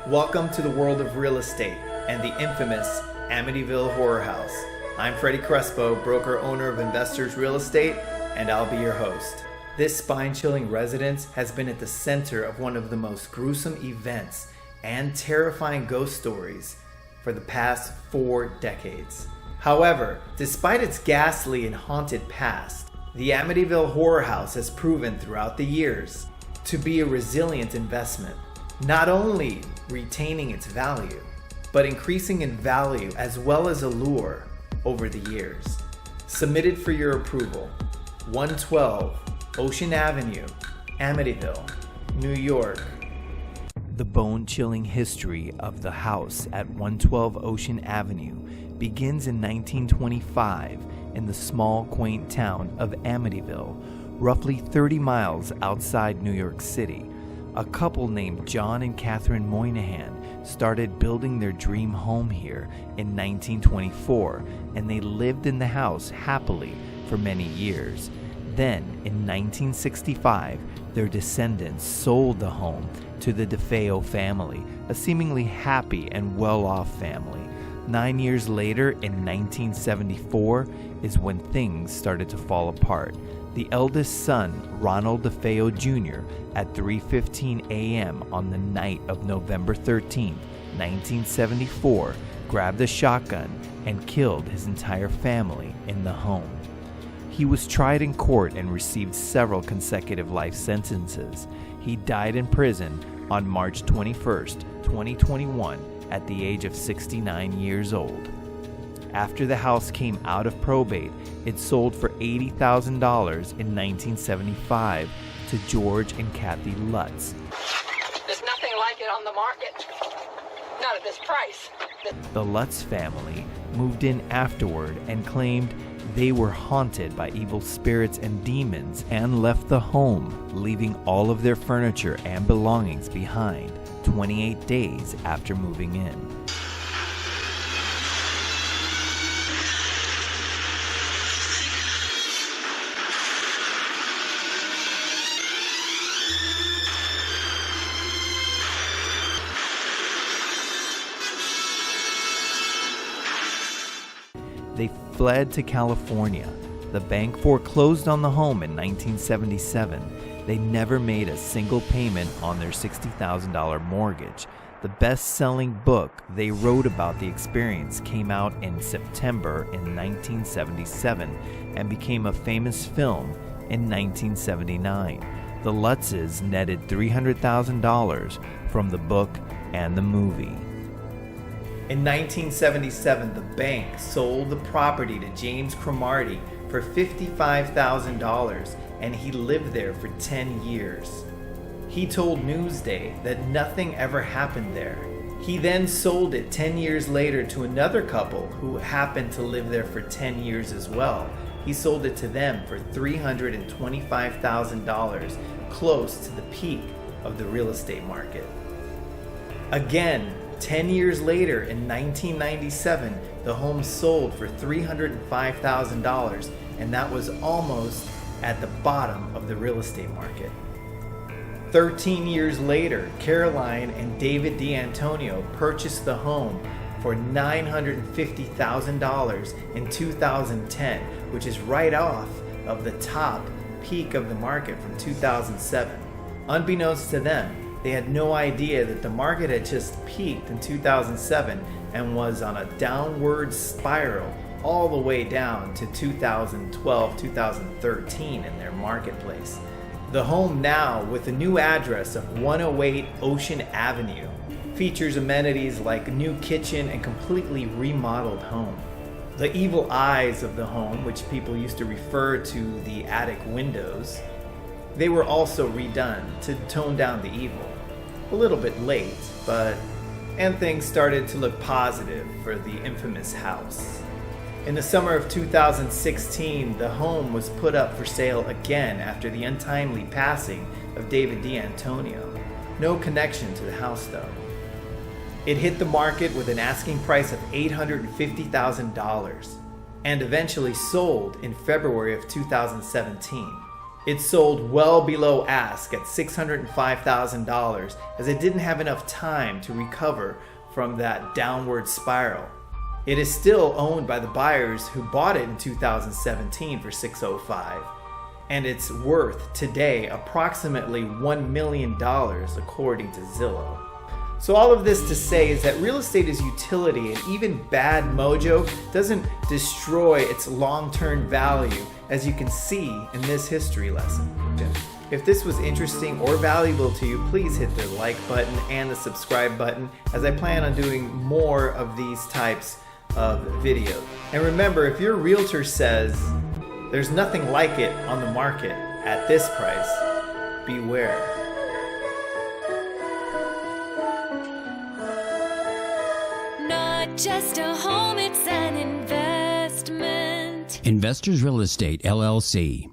Welcome to the world of real estate and the infamous Amityville Horror House. I'm Freddie Crespo, broker owner of Investors Real Estate, and I'll be your host. This spine-chilling residence has been at the center of one of the most gruesome events and terrifying ghost stories for the past 4 decades. However, despite its ghastly and haunted past, the Amityville Horror House has proven throughout the years to be a resilient investment, not only retaining its value, but increasing in value as well as allure over the years. Submitted for your approval, 112 Ocean Avenue, Amityville, New York. The bone-chilling history of the house at 112 Ocean Avenue begins in 1925 in the small, quaint town of Amityville, roughly 30 miles outside New York City. A couple named John and Catherine Moynihan started building their dream home here in 1924, and they lived in the house happily for many years. Then, in 1965, their descendants sold the home to the Defeos family, a seemingly happy and well-off family. 9 years later, in 1974, is when things started to fall apart. The eldest son, Ronald Defeo Jr., at 3:15 a.m. on the night of November 13, 1974, grabbed a shotgun and killed his entire family in the home. He was tried in court and received several consecutive life sentences. He died in prison on March 21, 2021, at the age of 69 years old. After the house came out of probate, it sold for $80,000 in 1975 to George and Kathy Lutz. There's nothing like it on the market. Not at this price. The Lutz family moved in afterward and claimed they were haunted by evil spirits and demons and left the home, leaving all of their furniture and belongings behind 28 days after moving in. They fled to California. The bank foreclosed on the home in 1977. They never made a single payment on their $60,000 mortgage. The best-selling book they wrote about the experience came out in September in 1977 and became a famous film in 1979. The Lutzes netted $300,000 from the book and the movie. In 1977, the bank sold the property to James Cromarty for $55,000, and he lived there for 10 years. He told Newsday that nothing ever happened there. He then sold it 10 years later to another couple who happened to live there for 10 years as well. He sold it to them for $325,000, close to the peak of the real estate market. Again, 10 years later, in 1997, the home sold for $305,000, and that was almost at the bottom of the real estate market. 13 years later, Caroline and David D'Antonio purchased the home for $950,000 in 2010, which is right off of the top peak of the market from 2007. Unbeknownst to them, they had no idea that the market had just peaked in 2007 and was on a downward spiral all the way down to 2012, 2013 in their marketplace. The home now, with a new address of 108 Ocean Avenue, features amenities like a new kitchen and completely remodeled home. The evil eyes of the home, which people used to refer to the attic windows, they were also redone to tone down the evil. A little bit late, and things started to look positive for the infamous house. In the summer of 2016, the home was put up for sale again after the untimely passing of David D'Antonio. No connection to the house though. It hit the market with an asking price of $850,000 and eventually sold in February of 2017. It sold well below ask at $605,000 as it didn't have enough time to recover from that downward spiral. It is still owned by the buyers who bought it in 2017 for $605,000, and it's worth today approximately $1 million according to Zillow. So all of this to say is that real estate is utility, and even bad mojo doesn't destroy its long-term value, as you can see in this history lesson. If this was interesting or valuable to you, please hit the like button and the subscribe button, as I plan on doing more of these types of videos. And remember, if your realtor says there's nothing like it on the market at this price, beware. Just a home, it's an investment. Investors Real Estate, LLC.